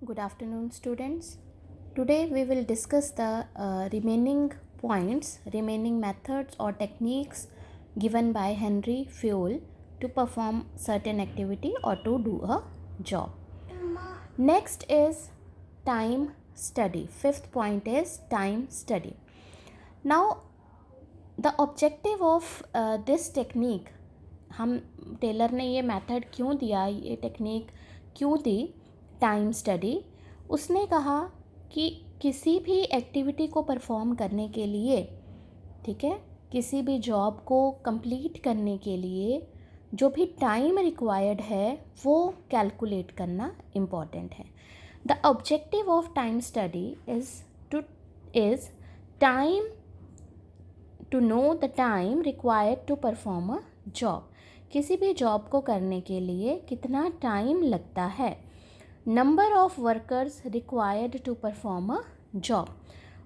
Good afternoon, students. Today we will discuss the remaining points, remaining methods or techniques given by Henry Fayol to perform certain activity or to do a job. Next is time study. Fifth point is time study. Now, the objective of this technique, हम Taylor ने ये method क्यों दिया, ये technique क्यों दी, time study. उसने कहा कि किसी भी एक्टिविटी को परफॉर्म करने के लिए, ठीक है, किसी भी जॉब को कंप्लीट करने के लिए जो भी टाइम रिक्वायर्ड है वो कैलकुलेट करना इम्पॉर्टेंट है। The objective of time study is time to know the time required to perform a job. किसी भी जॉब को करने के लिए कितना टाइम लगता है। Number of workers required to perform a job,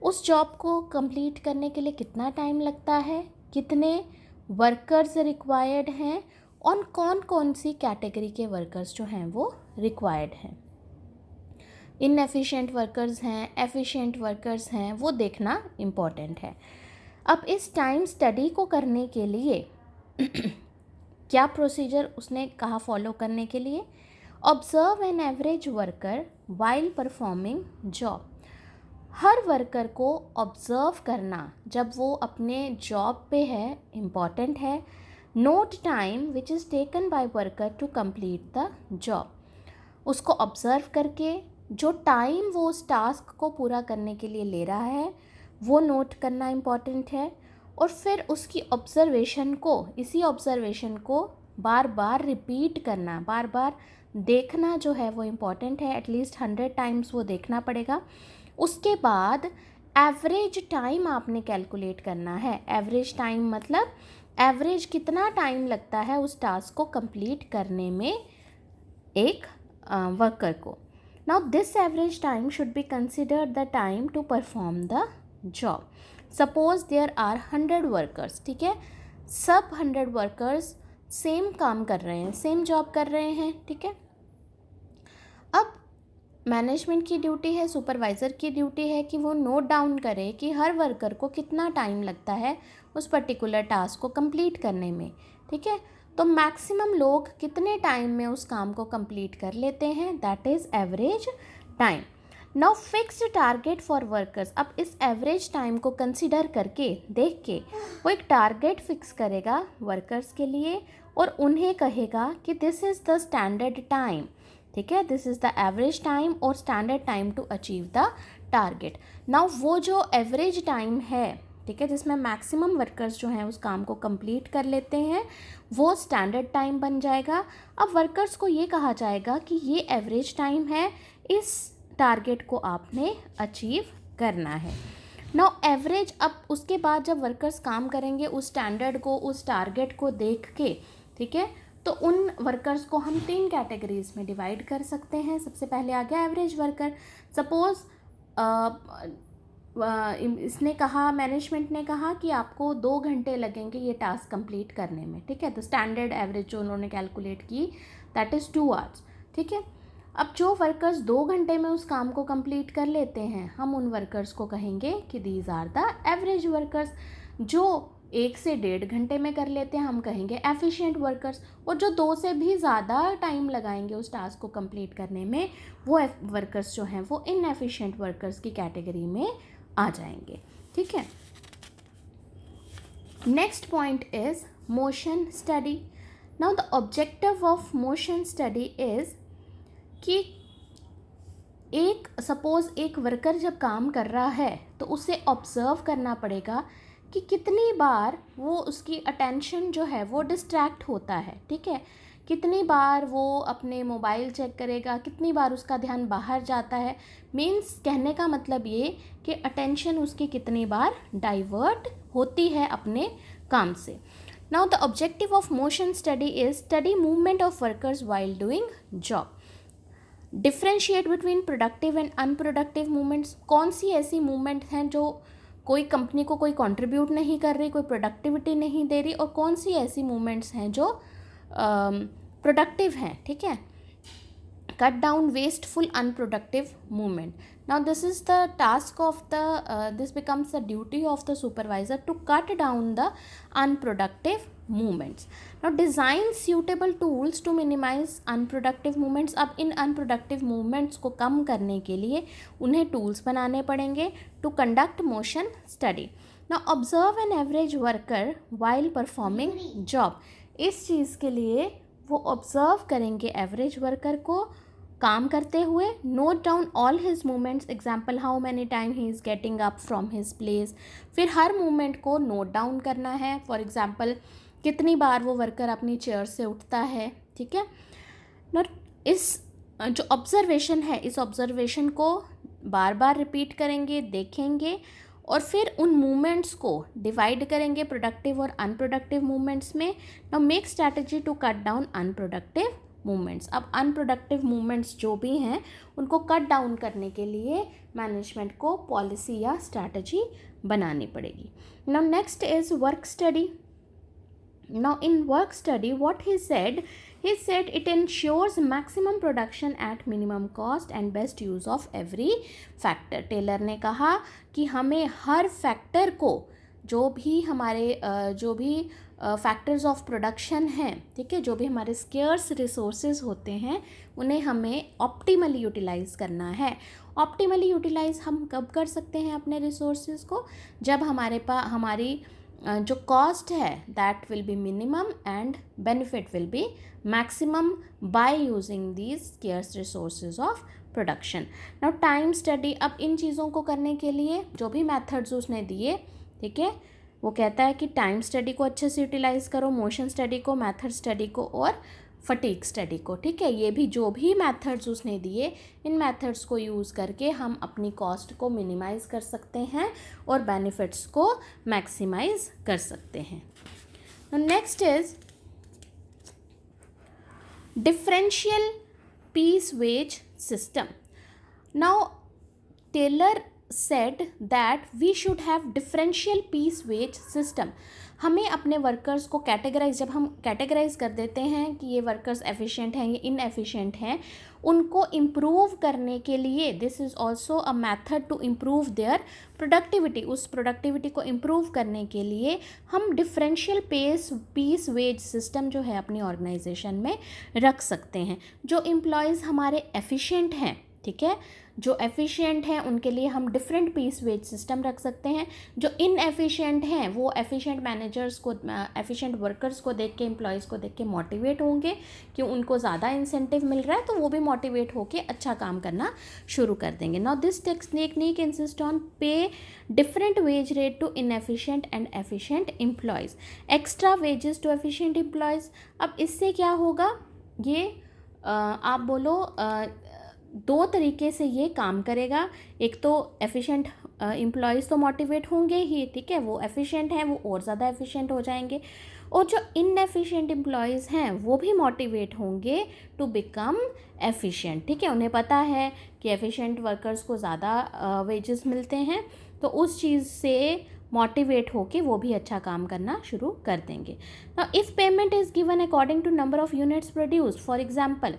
उस जॉब को कंप्लीट करने के लिए कितना टाइम लगता है, कितने वर्कर्स रिक्वायर्ड हैं और कौन कौन सी कैटेगरी के वर्कर्स जो हैं वो रिक्वायर्ड हैं। इनएफिशिएंट वर्कर्स हैं, एफिशिएंट वर्कर्स हैं, वो देखना इम्पॉर्टेंट है। अब इस टाइम स्टडी को करने के लिए क्या प्रोसीजर उसने कहा फॉलो करने के लिए। Observe an average worker while performing job. हर वर्कर को ऑब्जर्व करना जब वो अपने जॉब पे है इम्पॉर्टेंट है। Note time which is taken by worker to complete the job. उसको ऑब्जर्व करके जो टाइम वो उस टास्क को पूरा करने के लिए ले रहा है वो नोट करना इम्पॉर्टेंट है। और फिर उसकी ऑब्ज़र्वेशन को, इसी ऑब्ज़र्वेशन को बार बार रिपीट करना, बार बार देखना जो है वो इम्पॉर्टेंट है। एटलीस्ट 100 टाइम्स वो देखना पड़ेगा। उसके बाद एवरेज टाइम आपने कैलकुलेट करना है। एवरेज टाइम मतलब एवरेज कितना टाइम लगता है उस टास्क को कंप्लीट करने में एक वर्कर को। Now this average time should be considered the time to perform the job. Suppose there are 100 workers, ठीक है, सब 100 वर्कर्स सेम काम कर रहे हैं, सेम जॉब कर रहे हैं, ठीक है। अब मैनेजमेंट की ड्यूटी है, सुपरवाइज़र की ड्यूटी है कि वो नोट डाउन करे कि हर वर्कर को कितना टाइम लगता है उस पर्टिकुलर टास्क को कंप्लीट करने में, ठीक है। तो मैक्सिमम लोग कितने टाइम में उस काम को कंप्लीट कर लेते हैं, that is average time. Now fixed target for workers. अब इस एवरेज टाइम को कंसिडर करके, देख के, वो एक टारगेट फिक्स करेगा वर्कर्स के लिए और उन्हें कहेगा कि this is the standard time, ठीक है, this is the average time और standard time to achieve the target. Now वो जो एवरेज टाइम है, ठीक है, जिसमें मैक्सिमम वर्कर्स जो हैं उस काम को कंप्लीट कर लेते हैं, वो स्टैंडर्ड टाइम बन जाएगा। अब वर्कर्स को ये कहा जाएगा कि ये एवरेज टाइम है, इस टारगेट को आपने अचीव करना है। नाउ एवरेज, अब उसके बाद जब वर्कर्स काम करेंगे उस स्टैंडर्ड को, उस टारगेट को देख के, ठीक है, तो उन वर्कर्स को हम 3 कैटेगरीज में डिवाइड कर सकते हैं। सबसे पहले आ गया एवरेज वर्कर। सपोज इसने कहा, मैनेजमेंट ने कहा कि आपको 2 घंटे लगेंगे ये टास्क कंप्लीट करने में, ठीक है। तो स्टैंडर्ड एवरेज जो उन्होंने कैलकुलेट की दैट इज़ 2 आवर्स, ठीक है। अब जो वर्कर्स 2 घंटे में उस काम को कंप्लीट कर लेते हैं, हम उन वर्कर्स को कहेंगे कि these are the average workers. जो 1 से 1.5 घंटे में कर लेते हैं हम कहेंगे एफिशिएंट वर्कर्स। और जो 2 से भी ज़्यादा टाइम लगाएंगे उस टास्क को कंप्लीट करने में, वो वर्कर्स जो हैं वो इनएफिशिएंट वर्कर्स की कैटेगरी में आ जाएंगे, ठीक है। Next point is motion study. Now the objective of motion study is कि एक सपोज़ एक वर्कर जब काम कर रहा है तो उसे ऑब्ज़र्व करना पड़ेगा कि कितनी बार वो, उसकी अटेंशन जो है वो डिस्ट्रैक्ट होता है, ठीक है। कितनी बार वो अपने मोबाइल चेक करेगा, कितनी बार उसका ध्यान बाहर जाता है। मीन्स कहने का मतलब ये कि अटेंशन उसकी कितनी बार डाइवर्ट होती है अपने काम से। Now the objective of motion study is study movement of workers while doing job. Differentiate between productive and unproductive movements. कौन सी ऐसी मूवमेंट हैं जो कोई कंपनी को कोई कंट्रीब्यूट नहीं कर रही, कोई प्रोडक्टिविटी नहीं दे रही, और कौन सी ऐसी मूवमेंट्स हैं जो प्रोडक्टिव हैं, ठीक है। cut down wasteful unproductive movement. Now this is the task of the this becomes the duty of the supervisor to cut down the unproductive movements. Now design suitable tools to minimize unproductive movements. अब इन unproductive movements को कम करने के लिए उन्हें tools बनाने पड़ेंगे to conduct motion study. Now observe an average worker while performing job. इस चीज़ के लिए वो ऑब्जर्व करेंगे एवरेज वर्कर को काम करते हुए. Note down all his movements. Example, how many time he is getting up from his place. फिर हर मूवमेंट को नोट डाउन करना है. फॉर एग्जाम्पल, कितनी बार वो वर्कर अपनी चेयर से उठता है. ठीक है ना. इस जो ऑब्जर्वेशन है, इस ऑब्जर्वेशन को बार बार रिपीट करेंगे, देखेंगे और फिर उन मूवमेंट्स को डिवाइड करेंगे प्रोडक्टिव और अनप्रोडक्टिव मूवमेंट्स में. Now make strategy to cut down unproductive movements. अब अनप्रोडक्टिव मूवमेंट्स जो भी हैं उनको कट डाउन करने के लिए मैनेजमेंट को पॉलिसी या स्ट्रैटेजी बनानी पड़ेगी. Now next is work study. Now in work study, what he said it ensures maximum production at minimum cost and best use of every factor. Taylor ने कहा कि हमें हर फैक्टर को, जो भी हमारे जो भी फैक्टर्स ऑफ प्रोडक्शन हैं, ठीक है, जो भी हमारे स्केर्स रिसोर्सेज होते हैं, उन्हें हमें ऑप्टिमली यूटिलाइज़ करना है. ऑप्टिमली यूटिलाइज़ हम कब कर सकते हैं अपने रिसोर्सेज को? जब हमारे पास हमारी जो कॉस्ट है that will be minimum and benefit will be maximum by using these scarce resources of production. Now time study. अब इन चीज़ों को करने के लिए जो भी मेथड्स उसने दिए, ठीक है, वो कहता है कि टाइम स्टडी को अच्छे से यूटिलाइज़ करो, मोशन स्टडी को, मेथड स्टडी को और फटीक स्टडी को. ठीक है, ये भी जो भी मेथड्स उसने दिए, इन मेथड्स को यूज़ करके हम अपनी कॉस्ट को मिनिमाइज़ कर सकते हैं और बेनिफिट्स को मैक्सिमाइज़ कर सकते हैं. Next is differential piece wage system. Now Taylor said that we should have differential piece wage system. हमें अपने वर्कर्स को कैटेगराइज, जब हम कैटेगराइज कर देते हैं कि ये वर्कर्स एफिशिएंट हैं, ये इनएफिशिएंट हैं, उनको इम्प्रूव करने के लिए this is also a method to improve their productivity. उस प्रोडक्टिविटी को इम्प्रूव करने के लिए हम डिफरेंशियल पीस वेज सिस्टम जो है अपनी ऑर्गेनाइजेशन में रख सकते हैं. जो एम्प्लॉयज़ हमारे एफिशिएंट हैं, ठीक है, जो एफिशिएंट हैं उनके लिए हम डिफरेंट पीस वेज सिस्टम रख सकते हैं. जो इनएफिशिएंट हैं वो एफिशिएंट मैनेजर्स को, एफिशिएंट वर्कर्स को देख के, एम्प्लॉयज़ को देख के मोटिवेट होंगे कि उनको ज़्यादा इंसेंटिव मिल रहा है, तो वो भी मोटिवेट होके अच्छा काम करना शुरू कर देंगे. Now this technique insist on pay different wage rate to inefficient and efficient employees, extra wages to efficient employees. अब इससे क्या होगा, ये आप बोलो दो तरीके से ये काम करेगा. एक तो एफिशिएंट एम्प्लॉयज़ तो मोटिवेट होंगे ही, ठीक है, वो एफिशिएंट हैं, वो और ज़्यादा एफिशिएंट हो जाएंगे. और जो इनएफिशिएंट एम्प्लॉयज़ हैं वो भी मोटिवेट होंगे टू बिकम एफिशिएंट. ठीक है, उन्हें पता है कि एफिशिएंट वर्कर्स को ज़्यादा वेजेस मिलते हैं, तो उस चीज़ से मोटिवेट होके वो भी अच्छा काम करना शुरू कर देंगे. Now if payment is given according to number of units produced, for example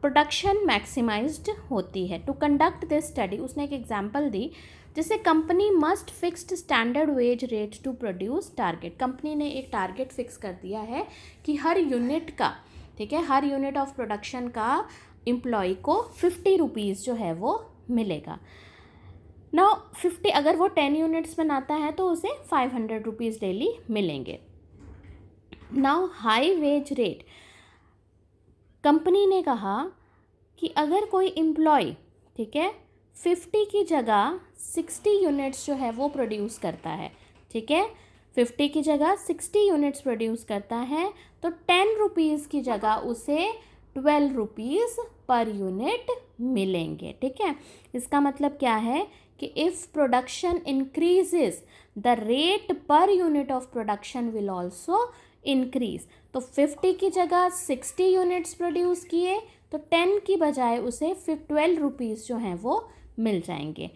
production maximised होती है. टू कंडक्ट दिस स्टडी, उसने एक एग्जाम्पल दी, जिससे company must fixed standard wage rate to produce target. Company ने एक टारगेट फिक्स कर दिया है कि हर यूनिट का, ठीक है, हर यूनिट ऑफ प्रोडक्शन का एम्प्लॉय को 50 रुपीज़ जो है वो मिलेगा. नाउ 50, अगर वो 10 यूनिट्स बनाता है तो उसे 500 रुपीज़ डेली मिलेंगे. Now high wage rate, company ने कहा कि अगर कोई एम्प्लॉय, ठीक है, 50 की जगह 60 यूनिट्स जो है वो प्रोड्यूस करता है, ठीक है, 50 की जगह 60 यूनिट्स प्रोड्यूस करता है, तो 10 रुपीज़ की जगह उसे 12 रुपीज़ पर यूनिट मिलेंगे. ठीक है, इसका मतलब क्या है कि if production increases the rate per unit of production will also increase. तो 50 की जगह 60 यूनिट्स प्रोड्यूस किए तो 10 की बजाय उसे 12 रुपीज़ जो हैं वो मिल जाएंगे.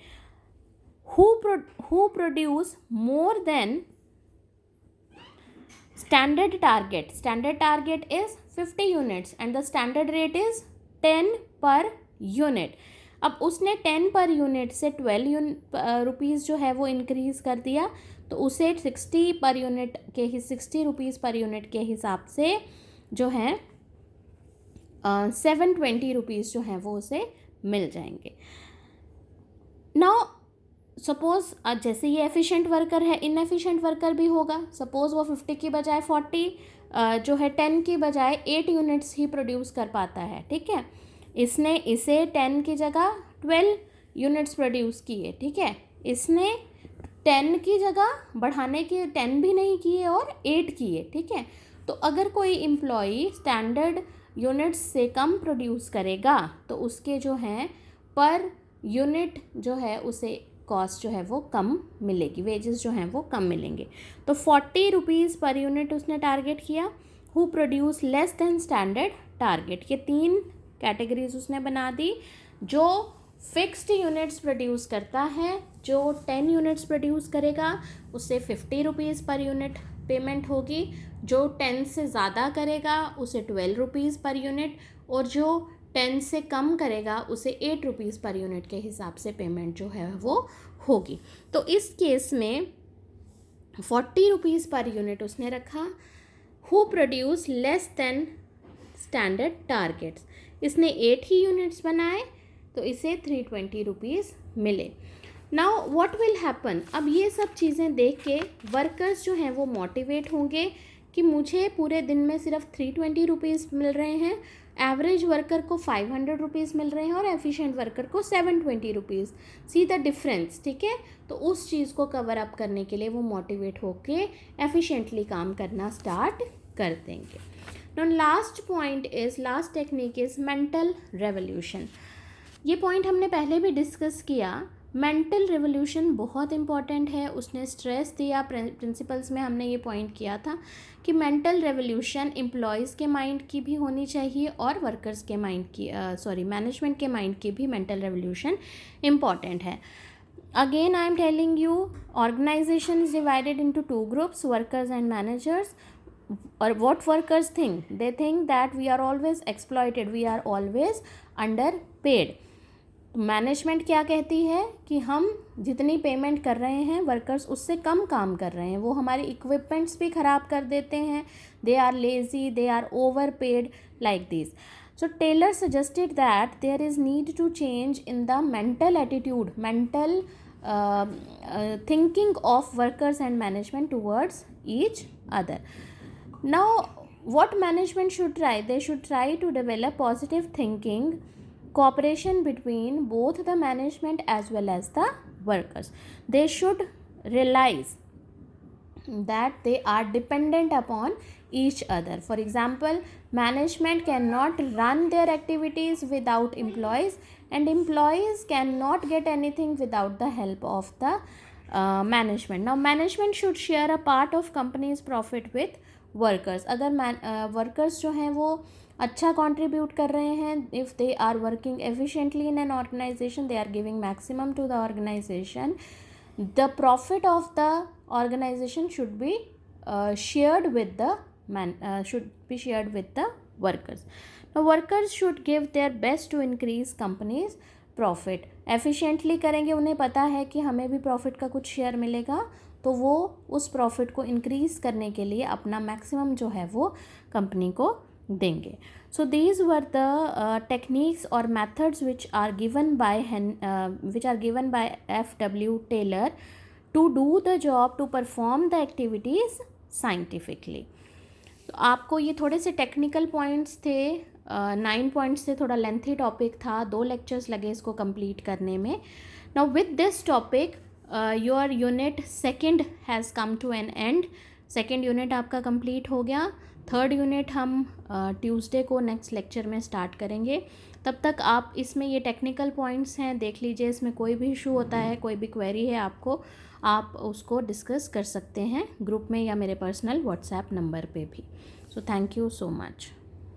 Who produce more than standard target is 50 units and the standard rate is 10 per unit. अब उसने 10 पर यूनिट से 12 रुपीज़ जो है वो इंक्रीज़ कर दिया, तो उसे 60 पर यूनिट के 60 रुपीज़ पर यूनिट के हिसाब से जो है 720 रुपीज़ जो हैं वो उसे मिल जाएंगे। नाउ सपोज़ जैसे ये एफिशिएंट वर्कर है, इनएफिशिएंट वर्कर भी होगा। सपोज़ वो 50 की बजाय 40 जो है 10 की बजाय 8 यूनिट्स ही प्रोड्यूस कर पाता है, ठीक है। इसने इसे 10 की जगह 12 यूनिट्स प्रोड्यूस किए, ठीक है। इसने 10 की जगह बढ़ाने के 10 भी नहीं किए और 8 किए, ठीक है। तो अगर कोई एम्प्लॉई स्टैंडर्ड यूनिट्स से कम प्रोड्यूस करेगा तो उसके जो हैं पर यूनिट जो है उसे कॉस्ट जो है वो कम मिलेगी, वेजेस जो हैं वो कम मिलेंगे। तो 40 रुपीज़ पर यूनिट उसने टारगेट किया। Who produce less than standard target, ये 3 कैटेगरीज उसने बना दी। जो फिक्स्ड यूनिट्स प्रोड्यूस करता है, जो 10 यूनिट्स प्रोड्यूस करेगा उससे 50 रुपीज़ पर यूनिट पेमेंट होगी। जो 10 से ज़्यादा करेगा उसे 12 रुपीज़ पर यूनिट, और जो 10 से कम करेगा उसे 8 रुपीज़ पर यूनिट के हिसाब से पेमेंट जो है वो होगी। तो इस केस में 40 रुपीज़ पर यूनिट उसने रखा। Who produce less than standard targets, इसने 8 ही यूनिट्स बनाए तो इसे 320 रुपीज़ मिले। नाउ व्हाट विल हैपन, अब ये सब चीज़ें देख के वर्कर्स जो हैं वो मोटिवेट होंगे कि मुझे पूरे दिन में सिर्फ 320 रुपीज़ मिल रहे हैं, एवरेज वर्कर को 500 रुपीज़ मिल रहे हैं और एफिशिएंट वर्कर को 720 रुपीज़। सी द डिफरेंस, ठीक है। तो उस चीज़ को कवर अप करने के लिए वो मोटिवेट होके एफिशिएंटली काम करना स्टार्ट कर देंगे। Now last technique is mental revolution. ये पॉइंट हमने पहले भी डिस्कस किया। मेंटल रेवोल्यूशन बहुत इंपॉर्टेंट है। उसने स्ट्रेस दिया, प्रिंसिपल्स में हमने ये पॉइंट किया था कि मेंटल रेवोल्यूशन एम्प्लॉयज़ के माइंड की भी होनी चाहिए और वर्कर्स के माइंड की मैनेजमेंट के माइंड की भी मेंटल रेवोल्यूशन इम्पॉर्टेंट है। Again I am telling you, organisation is divided into 2 groups, workers and managers. और what workers think? They think that we are always exploited, we are always underpaid. Management क्या कहती है कि हम जितनी payment कर रहे हैं वर्कर्स उससे कम काम कर रहे हैं, वो हमारी इक्विपमेंट्स भी ख़राब कर देते हैं, they are lazy, they are overpaid, like this. So Taylor suggested that there is need to change in the mental attitude, mental thinking of workers and management towards each other. Now what management should try? They should try to develop positive thinking, cooperation between both the management as well as the workers. They should realize that they are dependent upon each other. For example, management cannot run their activities without employees, and employees cannot get anything without the help of the management. Now management should share a part of company's profit with workers. अगर workers जो हैं वो अच्छा contribute कर रहे हैं, if they are working efficiently in an organisation, they are giving maximum to the organisation, the profit of the organisation should be shared with the workers. Workers should give their best to increase company's profit. Efficiently करेंगे, उन्हें पता है कि हमें भी profit का कुछ share मिलेगा, तो वो उस प्रॉफिट को इंक्रीज़ करने के लिए अपना मैक्सिमम जो है वो कंपनी को देंगे. So these were the techniques और methods which are given by F.W. Taylor to do the job, to perform the activities scientifically. तो आपको ये थोड़े से टेक्निकल पॉइंट्स थे, 9 पॉइंट्स थे, थोड़ा लेंथी टॉपिक था, 2 लेक्चर्स लगे इसको कंप्लीट करने में. Now with this topic your unit second has come to an end. Second unit आपका कंप्लीट हो गया. थर्ड यूनिट हम ट्यूसडे को नेक्स्ट लेक्चर में स्टार्ट करेंगे. तब तक आप इसमें ये टेक्निकल पॉइंट्स हैं, देख लीजिए. इसमें कोई भी इशू होता है, कोई भी क्वेरी है आपको, आप उसको डिस्कस कर सकते हैं ग्रुप में या मेरे पर्सनल व्हाट्सएप नंबर पे भी. So thank you so much.